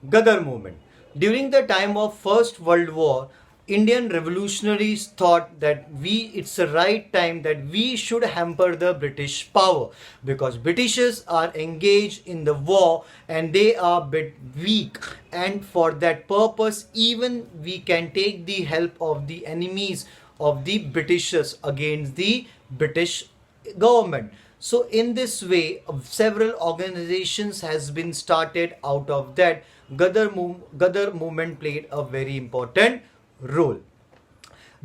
Ghadar movement. During the time of First World War, Indian revolutionaries thought that it's the right time that we should hamper the British power, because Britishers are engaged in the war and they are a bit weak, and for that purpose even we can take the help of the enemies of the Britishers against the British government. So in this way, several organizations has been started out of that. Ghadar movement played a very important role.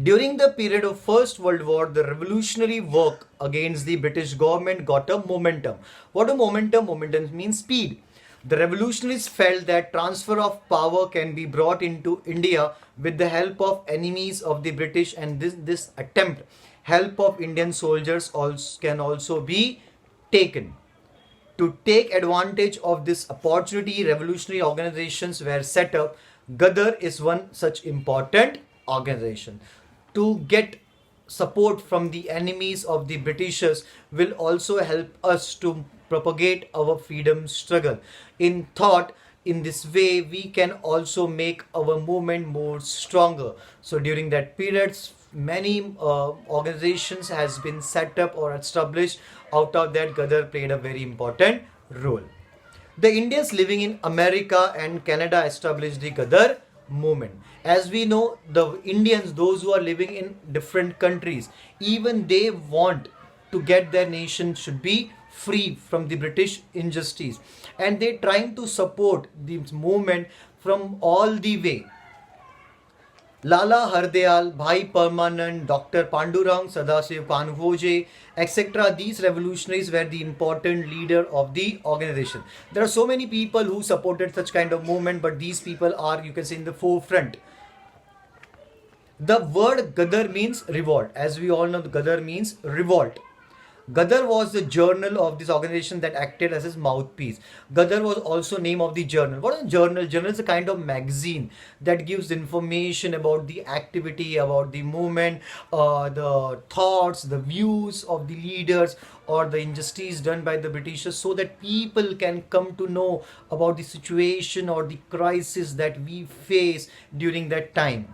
During the period of First World War, the revolutionary work against the British government got a momentum. What a momentum? Momentum means speed. The revolutionaries felt that transfer of power can be brought into India with the help of enemies of the British, and this attempt, help of Indian soldiers also can also be taken. To take advantage of this opportunity, revolutionary organizations were set up. Ghadar is one such important organization. To get support from the enemies of the Britishers will also help us to propagate our freedom struggle. In thought, in this way, we can also make our movement more stronger. So during that period, many organizations has been set up or established. Out of that, Ghadar played a very important role. The Indians living in America and Canada established the Ghadar movement. As we know, the Indians, those who are living in different countries, even they want to get their nation should be free from the British injustice, and they trying to support this movement from all the way. Lala Hardayal, Bhai Permanent, Dr. Pandurang Sadasiv Kanvoje, etc. These revolutionaries were the important leader of the organization. There are so many people who supported such kind of movement, but these people are, you can say, in the forefront. The word Ghadar means revolt. As we all know, Ghadar means revolt. Ghadar was the journal of this organization that acted as his mouthpiece. Ghadar was also name of the journal. What is a journal? Journal is a kind of magazine that gives information about the activity, about the movement, the thoughts, the views of the leaders, or the injustice done by the Britishers, so that people can come to know about the situation or the crisis that we face during that time.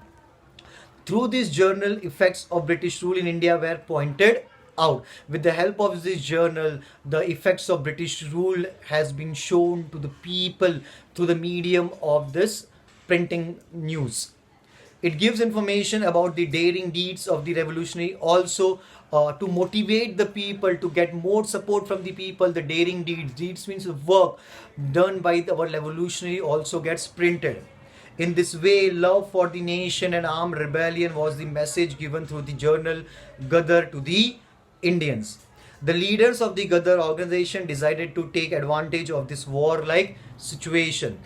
Through this journal, effects of British rule in India were pointed out. With the help of this journal, the effects of British rule has been shown to the people through the medium of this printing news. It gives information about the daring deeds of the revolutionary, also to motivate the people, to get more support from the people. The daring deeds, deeds means work done by our revolutionary, also gets printed. In this way, love for the nation and armed rebellion was the message given through the journal Ghadar to the Indians. The leaders of the Ghadar organization decided to take advantage of this war-like situation.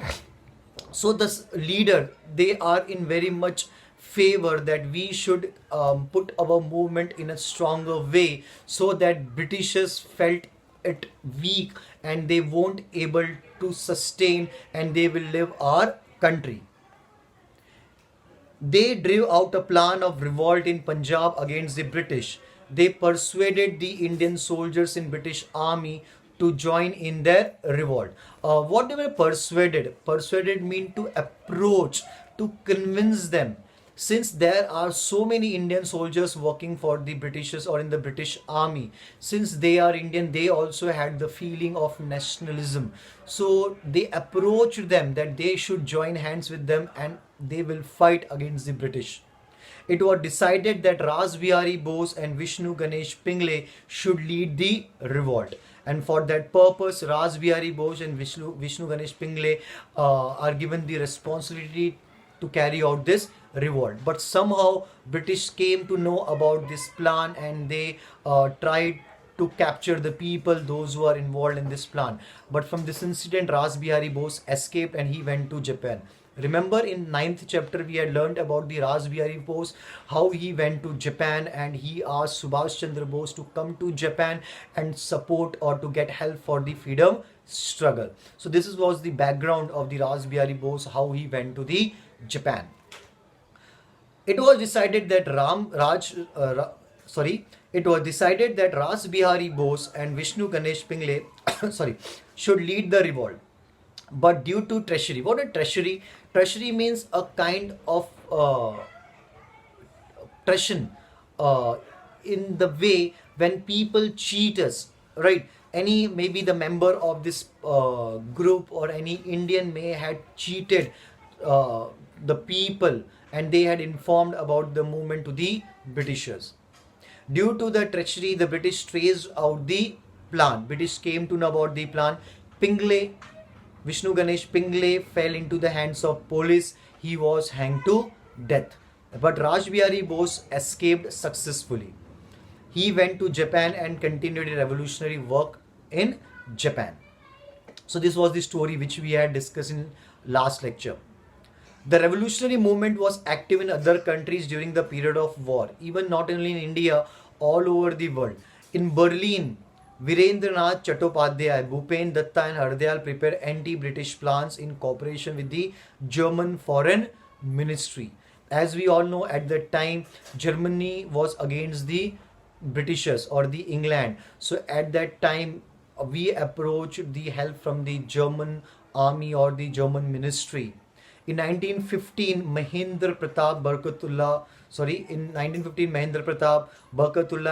So the leader, they are in very much favor that we should put our movement in a stronger way, so that Britishers felt it weak and they won't able to sustain and they will leave our country. They drew out a plan of revolt in Punjab against the British. They persuaded the Indian soldiers in British army to join in their revolt. What they were persuaded? Persuaded mean to approach, to convince them. Since there are so many Indian soldiers working for the Britishers or in the British army, since they are Indian, they also had the feeling of nationalism. So they approached them that they should join hands with them and they will fight against the British. It was decided that Ras Bihari Bose and Vishnu Ganesh Pingle should lead the revolt. And for that purpose, Ras Bihari Bose and Vishnu Ganesh Pingle are given the responsibility to carry out this revolt. But somehow British came to know about this plan and they tried to capture the people, those who are involved in this plan. But from this incident, Ras Bihari Bose escaped and he went to Japan. Remember, in ninth chapter we had learned about the Ras Bihari Bose, how he went to Japan and he asked Subhash Chandra Bose to come to Japan and support or to get help for the freedom struggle. So this was the background of the Ras Bihari Bose, how he went to the Japan. It was decided that it was decided that Ras Bihari Bose and Vishnu Ganesh Pingle should lead the revolt. But due to treasury, what a treasury? Treasury means a kind of oppression, uh, in the way when people cheat us, right? Any maybe the member of this group or any Indian may had cheated uh, the people, and they had informed about the movement to the Britishers. Due to the treachery, the British traced out the plan. British came to know about the plan. Pingle, Vishnu Ganesh Pingle fell into the hands of police. He was hanged to death. But Rajbihari Bose escaped successfully. He went to Japan and continued revolutionary work in Japan. So this was the story which we had discussed in last lecture. The revolutionary movement was active in other countries during the period of war, even not only in India, all over the world. In Berlin, Virendranath Chattopadhyay, Bhupen Datta and Hardayal prepared anti-British plans in cooperation with the German Foreign Ministry. As we all know, at that time, Germany was against the Britishers or the England. So at that time, we approached the help from the German army or the German ministry. In 1915, in 1915, Mahendra Pratap, Barkatullah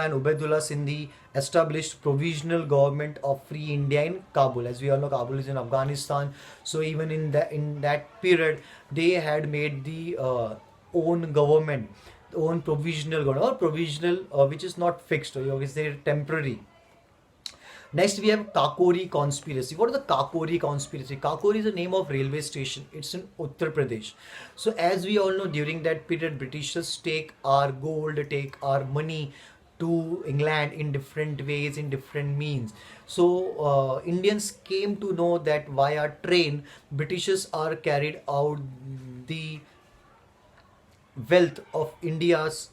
and Ubaidullah Sindhi established provisional government of Free India in Kabul. As we all know, Kabul is in Afghanistan. So even in that period, they had made the own government, own provisional government, or provisional, which is not fixed, or you can say temporary. Next, we have Kakori conspiracy. What is the Kakori conspiracy? Kakori is the name of railway station. It's in Uttar Pradesh. So, as we all know, during that period, Britishers take our gold, take our money to England in different ways, in different means. So, Indians came to know that via train, Britishers are carried out the wealth of India's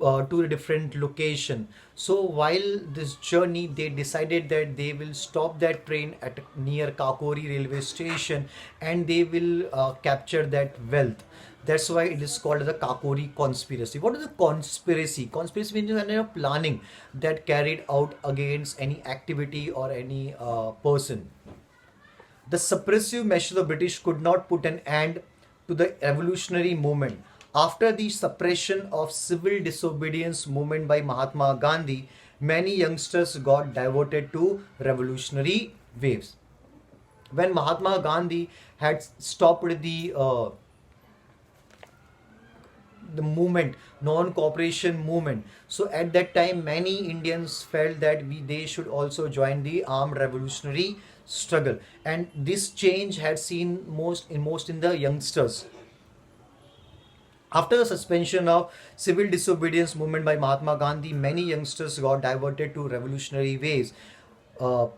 to a different location. So while this journey, they decided that they will stop that train at near Kakori railway station, and they will capture that wealth. That's why it is called the Kakori conspiracy. What is the conspiracy? Conspiracy means a kind of planning that carried out against any activity or any person. The suppressive measures of the British could not put an end to the revolutionary movement. After the suppression of civil disobedience movement by Mahatma Gandhi, many youngsters got diverted to revolutionary waves. When Mahatma Gandhi had stopped the movement, non-cooperation movement, so at that time many Indians felt that they should also join the armed revolutionary struggle, and this change had seen most in the youngsters. After the suspension of civil disobedience movement by Mahatma Gandhi, many youngsters got diverted to revolutionary ways.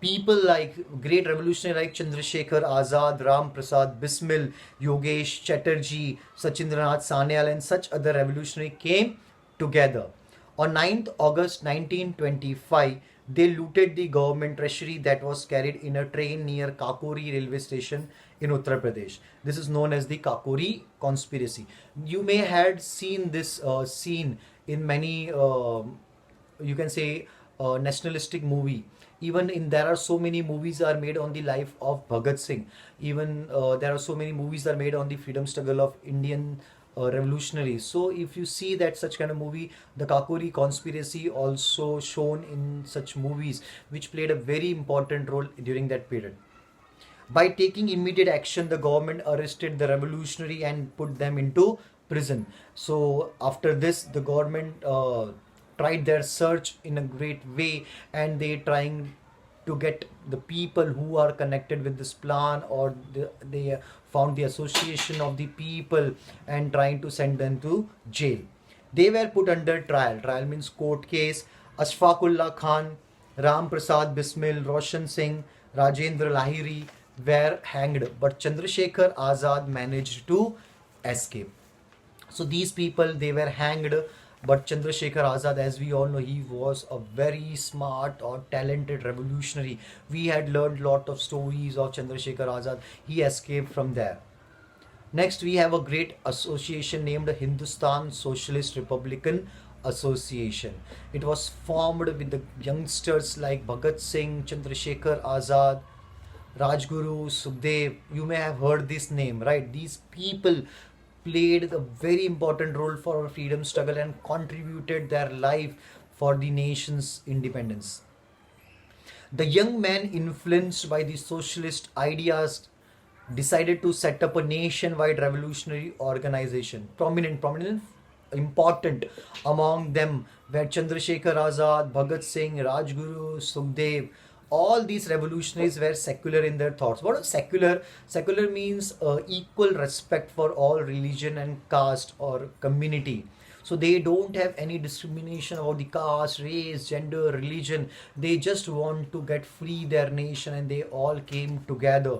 People like great revolutionary like Chandrasekhar Azad, Ram Prasad Bismil, Yogesh Chatterjee, Sachindranath Sanyal, and such other revolutionary came together. On 9th August 1925, they looted the government treasury that was carried in a train near Kakori railway station in Uttar Pradesh. This is known as the Kakori conspiracy. You may had seen this scene in many, you can say, nationalistic movie. Even in there are so many movies are made on the life of Bhagat Singh. Even there are so many movies are made on the freedom struggle of Indian revolutionaries. So if you see that such kind of movie, the Kakori conspiracy also shown in such movies, which played a very important role during that period. By taking immediate action, the government arrested the revolutionary and put them into prison. So after this, the government tried their search in a great way, and they trying to get the people who are connected with this plan, or they found the association of the people and trying to send them to jail. They were put under trial. Trial means court case. Ashfaqullah Khan, Ram Prasad Bismil, Roshan Singh, Rajendra Lahiri were hanged, but Chandrasekhar Azad managed to escape. So these people, they were hanged, but Chandrasekhar Azad, as we all know, he was a very smart or talented revolutionary. We had learned lot of stories of Chandrasekhar Azad. He escaped from there. Next, we have a great association named Hindustan Socialist Republican Association. It was formed with the youngsters like Bhagat Singh, Chandrasekhar Azad, Rajguru, Sukhdev, you may have heard this name, right? These people played a very important role for our freedom struggle and contributed their life for the nation's independence. The young man, influenced by the socialist ideas, decided to set up a nationwide revolutionary organization. Prominent, important among them were Chandrasekhar Azad, Bhagat Singh, Rajguru, Sukhdev. All these revolutionaries were secular in their thoughts. What is secular? Secular means equal respect for all religion and caste or community. So they don't have any discrimination about the caste, race, gender, religion. They just want to get free their nation, and they all came together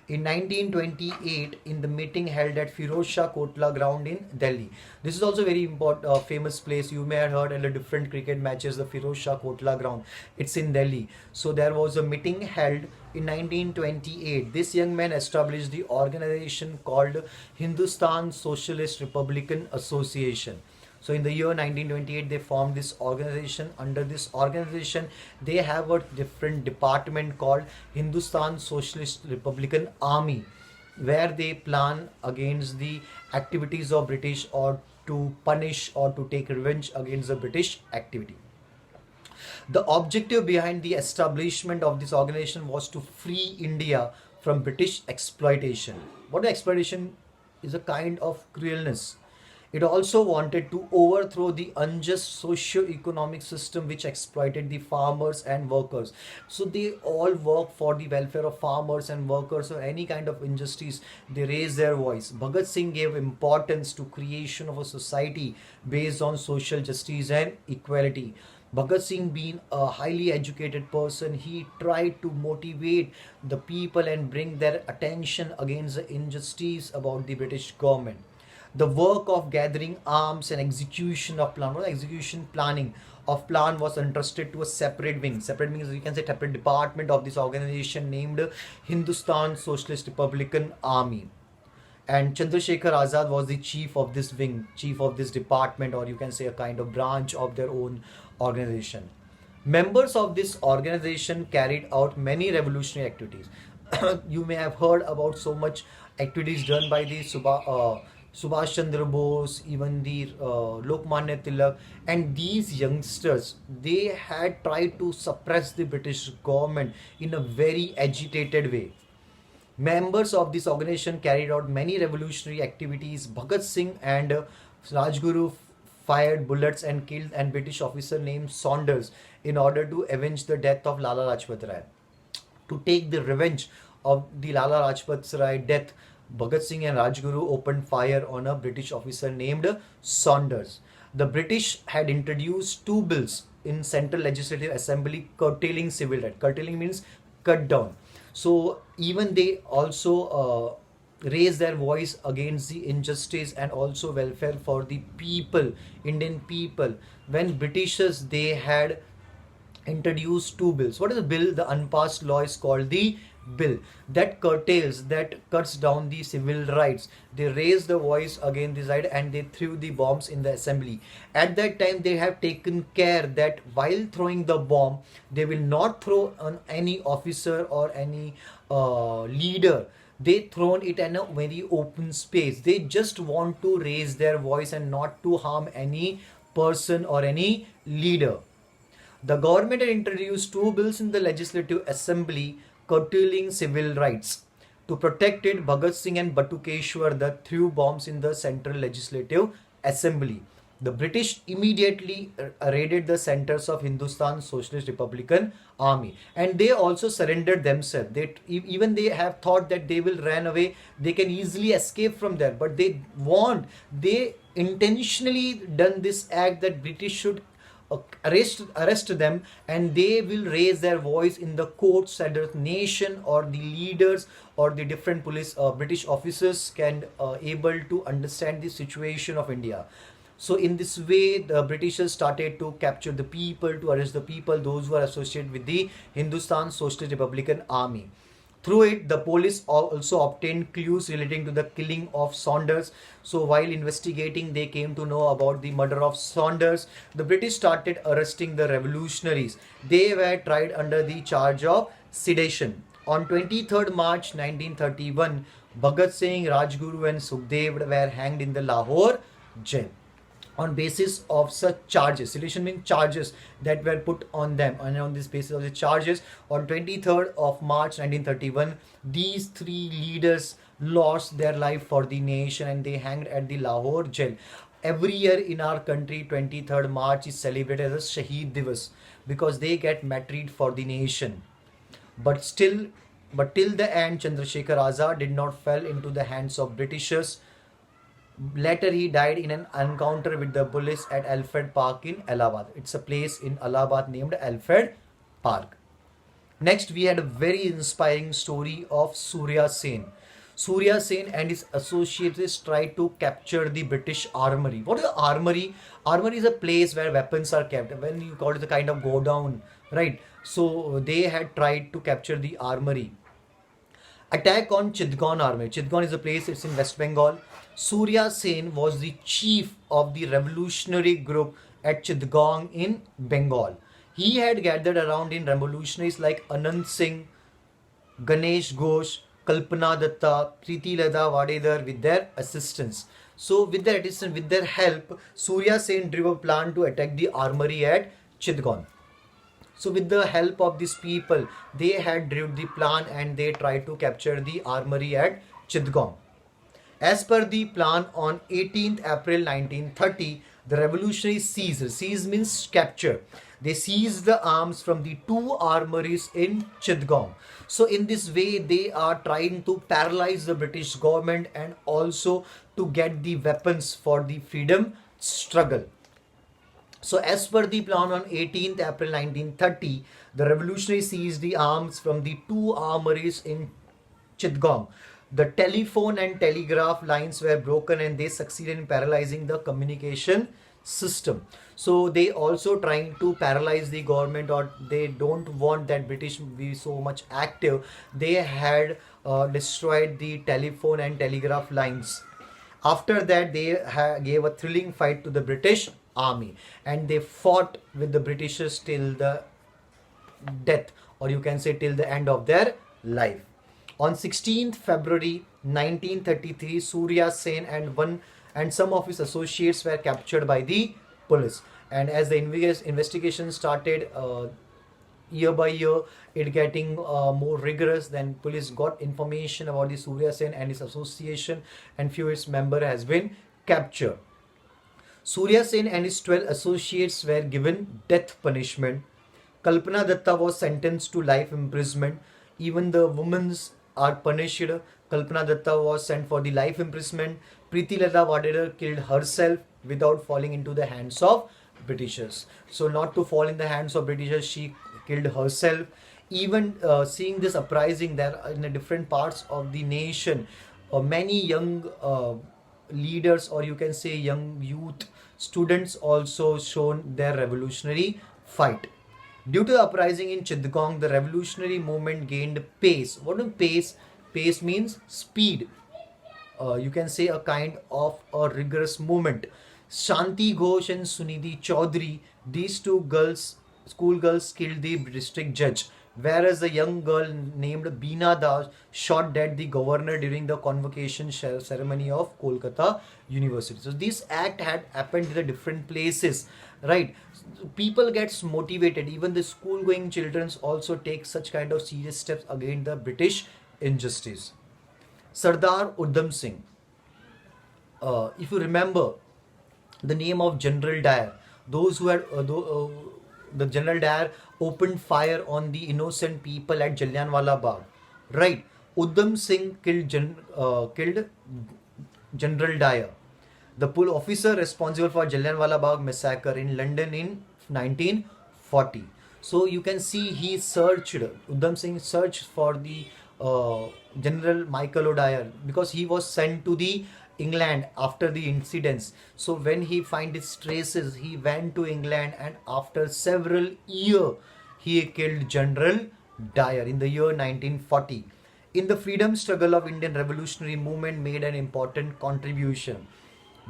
in 1928 in the meeting held at Firoz Shah Kotla ground in Delhi. This is also very important, famous place. You may have heard at the different cricket matches, the Firoz Shah Kotla ground. It's in Delhi. So there was a meeting held in 1928. This young man established the organization called Hindustan Socialist Republican Association. So in the year 1928, they formed this organization. Under this organization, they have a different department called Hindustan Socialist Republican Army, where they plan against the activities of British or to punish or to take revenge against the British activity. The objective behind the establishment of this organization was to free India from British exploitation. What exploitation is a kind of cruelness. It also wanted to overthrow the unjust socio-economic system which exploited the farmers and workers. So they all work for the welfare of farmers and workers, or any kind of injustice, they raise their voice. Bhagat Singh gave importance to creation of a society based on social justice and equality. Bhagat Singh, being a highly educated person, he tried to motivate the people and bring their attention against the injustice about the British government. The work of gathering arms and execution of plan, or execution planning of plan, was entrusted to a separate wing. Separate wing is, you can say, separate department of this organization named Hindustan Socialist Republican Army. And Chandrasekhar Azad was the chief of this wing, chief of this department, or you can say a kind of branch of their own organization. Members of this organization carried out many revolutionary activities. You may have heard about so much activities done by the Subhash Chandra Bose, even the Lokmanya Tilak, and these youngsters, they had tried to suppress the British government in a very agitated way. Members of this organization carried out many revolutionary activities. Bhagat Singh and Rajguru fired bullets and killed an British officer named Saunders in order to avenge the death of Lala Lajpat Rai. To take the revenge of the Lala Lajpat Rai death, Bhagat Singh and Rajguru opened fire on a British officer named Saunders. The British had introduced two bills in Central Legislative Assembly curtailing civil rights. Curtailing means cut down. So even they also raise their voice against the injustice and also welfare for the people, Indian people. When Britishers, they had introduced two bills. What is the bill? The unpassed law is called the bill that curtails, that cuts down the civil rights. They raised the voice against this side and they threw the bombs in the assembly. At that time, they have taken care that while throwing the bomb, they will not throw on any officer or any leader. They thrown it in a very open space. They just want to raise their voice and not to harm any person or any leader. The government had introduced two bills in the Legislative Assembly curtailing civil rights. To protect it, Bhagat Singh and Batukeshwar Dutt threw bombs in the Central Legislative Assembly. The British immediately raided the centers of Hindustan Socialist Republican Army, and they also surrendered themselves. Even they have thought that they will run away, they can easily escape from there, but they intentionally done this act that British should arrest them, and they will raise their voice in the courts that the nation or the leaders or the different police British officers can able to understand the situation of India. So in this way, the Britishers started to capture the people, to arrest the people, those who are associated with the Hindustan Socialist Republican Army. Through it, the police also obtained clues relating to the killing of Saunders. So while investigating, they came to know about the murder of Saunders. The British started arresting the revolutionaries. They were tried under the charge of sedition. On 23rd March 1931, Bhagat Singh, Rajguru and Sukhdev were hanged in the Lahore jail on basis of such charges. Sedition means charges that were put on them, and on this basis of the charges, on 23rd of March 1931, these three leaders lost their life for the nation and they hanged at the Lahore jail. Every year in our country, 23rd March is celebrated as a Shaheed Divas because they get martyred for the nation. But still, but till the end, Chandrasekhar Azad did not fall into the hands of Britishers. Later, he died in an encounter with the police at Alfred Park in Allahabad. It's a place in Allahabad named Alfred Park. Next, we had a very inspiring story of Surya Sen. Surya Sen and his associates tried to capture the British armory. What is the armory? Armory is a place where weapons are kept. When you call it a kind of go down, right? So they had tried to capture the armory. Attack on Chitgaon army. Chitgaon is a place, it's in West Bengal. Surya Sen was the chief of the revolutionary group at Chitgaon in Bengal. He had gathered around in revolutionaries like Anand Singh, Ganesh Ghosh, Kalpana Datta, Preeti Lada Vadedar with their assistance. So with their assistance, with their help, Surya Sen drew a plan to attack the armory at Chitgaon. So with the help of these people, they had drew the plan and they tried to capture the armory at Chitgaon. As per the plan, on 18th April 1930, the revolutionaries seized. Seize means capture. They seized the arms from the two armories in Chitgaon. So in this way, they are trying to paralyze the British government and also to get the weapons for the freedom struggle. So as per the plan, on 18th April 1930, the revolutionaries seized the arms from the two armories in Chitgaon. The telephone and telegraph lines were broken and they succeeded in paralyzing the communication system. So they also trying to paralyze the government, or they don't want that British be so much active. They had destroyed the telephone and telegraph lines. After that, they gave a thrilling fight to the British army and they fought with the Britishers till the death, or you can say till the end of their life. On 16th February 1933, Surya Sen and some of his associates were captured by the police. And as the investigation started, year by year, it getting more rigorous. Then police got information about the Surya Sen and his association, and few of its member has been captured. Surya Sen and his 12 associates were given death punishment. Kalpana Datta was sentenced to life imprisonment. Even the women's are punished. Kalpana Datta was sent for the life imprisonment. Preeti Lada Vadedar killed herself without falling into the hands of Britishers. So not to fall in the hands of Britishers, she killed herself. Even seeing this uprising there in the different parts of the nation, many young leaders, or you can say young youth students, also shown their revolutionary fight. Due to the uprising in Chitgaon, the revolutionary movement gained pace. What is pace? Pace means speed. You can say a kind of a rigorous movement. Shanti Ghosh and Sunidhi Chaudhary, these two girls, school girls, killed the district judge, whereas a young girl named Beena Das shot dead the governor during the convocation ceremony of Kolkata University. So this act had happened in the different places, right? People gets motivated. Even the school going children also take such kind of serious steps against the British injustice. Sardar Udham Singh, if you remember the name of General Dyer, those who had the General Dyer opened fire on the innocent people at Jallianwala Bagh, right? Udham Singh killed General Dyer, the officer responsible for Jallianwala Bagh massacre in London in 1940. So you can see he searched, Udham Singh searched for the General Michael O'Dwyer because he was sent to the England after the incidents. So when he find his traces, he went to England, and after several years, he killed General Dyer in the year 1940. In the freedom struggle of Indian revolutionary movement made an important contribution.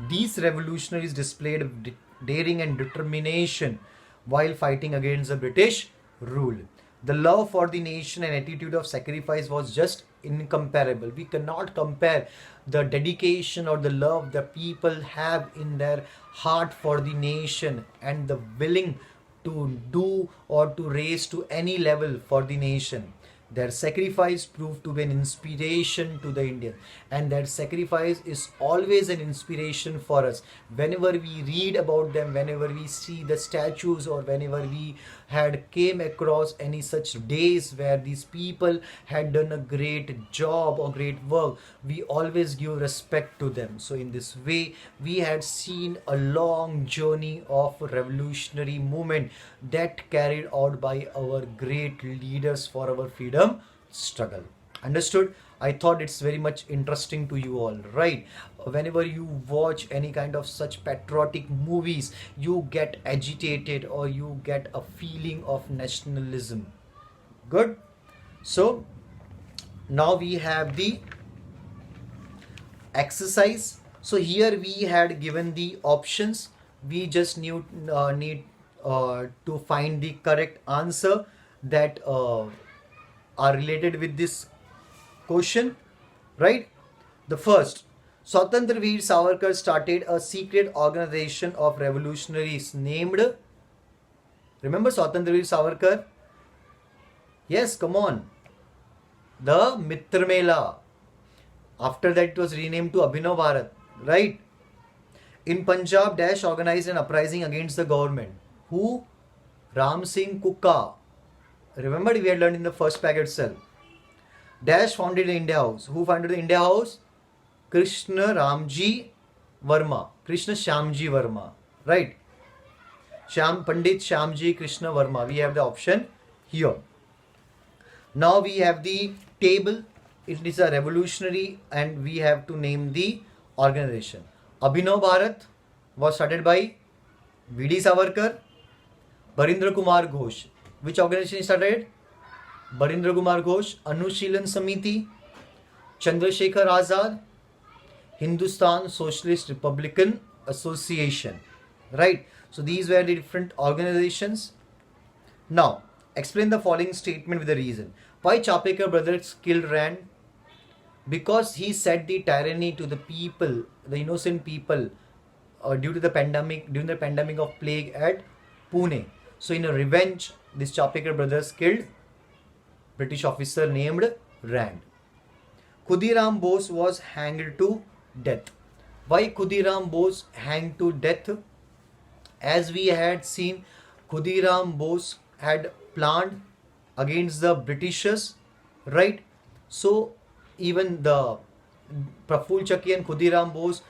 These revolutionaries displayed daring and determination while fighting against the British rule. The love for the nation and attitude of sacrifice was just incomparable. We cannot compare the dedication or the love the people have in their heart for the nation and the willing to do or to raise to any level for the nation. Their sacrifice proved to be an inspiration to the Indians, and that sacrifice is always an inspiration for us. Whenever we read about them, whenever we see the statues, or whenever we had came across any such days where these people had done a great job or great work, we always give respect to them. So in this way, we had seen a long journey of revolutionary movement that carried out by our great leaders for our freedom struggle. Understood? I thought it's very much interesting to you all, right? Whenever you watch any kind of such patriotic movies, you get agitated or you get a feeling of nationalism. Good? So now we have the exercise. So here we had given the options. We just need to find the correct answer that are related with this question, right? The first, Swatantra Veer Savarkar started a secret organization of revolutionaries named, remember Swatantra Veer Savarkar? Yes, come on. The Mitra Mela. After that it was renamed to Abhinav Bharat, right? In Punjab, Dash organized an uprising against the government. Who? Ram Singh Kukka. Remember, we had learned in the first pack itself. Dash founded the India House. Who founded the India House? Krishna Ramji Verma. Krishna Shyamji Verma. Right? Pandit Shyamji Krishna Verma. We have the option here. Now we have the table. It is a revolutionary and we have to name the organization. Abhinav Bharat was started by V.D. Savarkar, Barindra Kumar Ghosh. Which organization started? Barindra Kumar Ghosh, Anushilan Samiti, Chandrasekhar Azad, Hindustan Socialist Republican Association. Right? So these were the different organizations. Now, explain the following statement with a reason. Why Chapekar brothers killed Rand? Because he set the tyranny to the people, the innocent people, during the pandemic of plague at Pune. So in a revenge, these Chapekar brothers killed British officer named Rand. Khudiram Bose was hanged to death. Why Khudiram Bose hanged to death? As we had seen, Khudiram Bose had planned against the Britishers, right? So even the Praful Chakki and Khudiram Bose,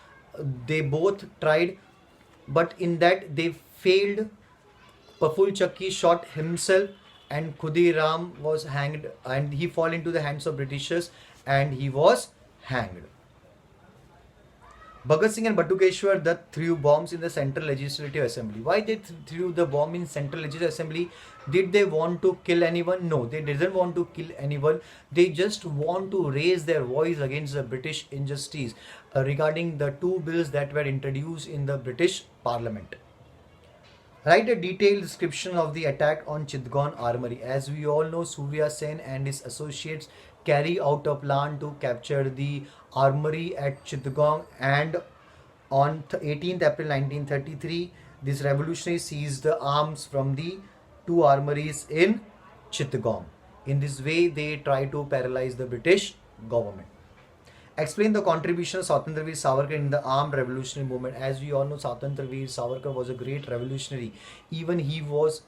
they both tried, but in that they failed. Praful Chakki shot himself and Khudiram was hanged, and he fell into the hands of Britishers and he was hanged. Bhagat Singh and Batukeshwar Dutt threw bombs in the Central Legislative Assembly. Why they threw the bomb in Central Legislative Assembly? Did they want to kill anyone? No, they didn't want to kill anyone. They just want to raise their voice against the British injustice regarding the two bills that were introduced in the British Parliament. Write a detailed description of the attack on Chittagong Armory. As we all know, Surya Sen and his associates carry out a plan to capture the armory at Chittagong, and on 18th April 1933, these revolutionaries seized the arms from the two armories in Chittagong. In this way, they try to paralyze the British government. Explain the contribution of Swatantra Veer Savarkar in the armed revolutionary movement. As we all know, Swatantra Veer Savarkar was a great revolutionary. Even he was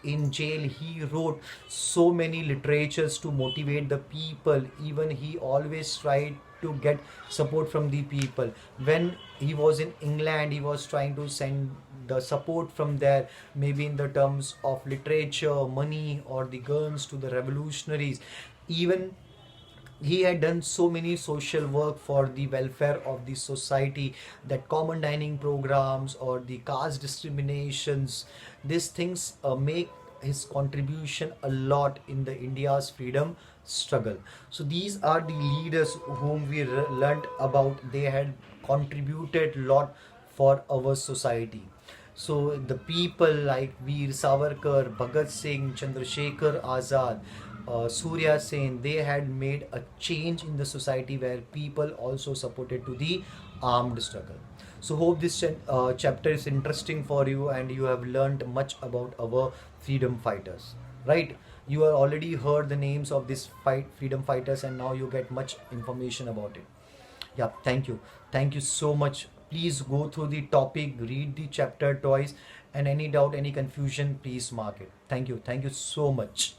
in jail. He wrote so many literatures to motivate the people. Even he always tried to get support from the people. When he was in England, he was trying to send the support from there, maybe in the terms of literature, money, or the guns to the revolutionaries. Even he had done so many social work for the welfare of the society, that common dining programs or the caste discriminations. These things make his contribution a lot in the India's freedom struggle. So these are the leaders whom we learnt about. They had contributed a lot for our society. So the people like Veer Savarkar, Bhagat Singh, Chandrasekhar Azad, Surya Sen, they had made a change in the society where people also supported to the armed struggle. So hope this chapter is interesting for you and you have learned much about our freedom fighters, right? You have already heard the names of these freedom fighters and now you get much information about it. Yeah, thank you so much. Please go through the topic, read the chapter twice, and any doubt, any confusion, please mark it. Thank you so much.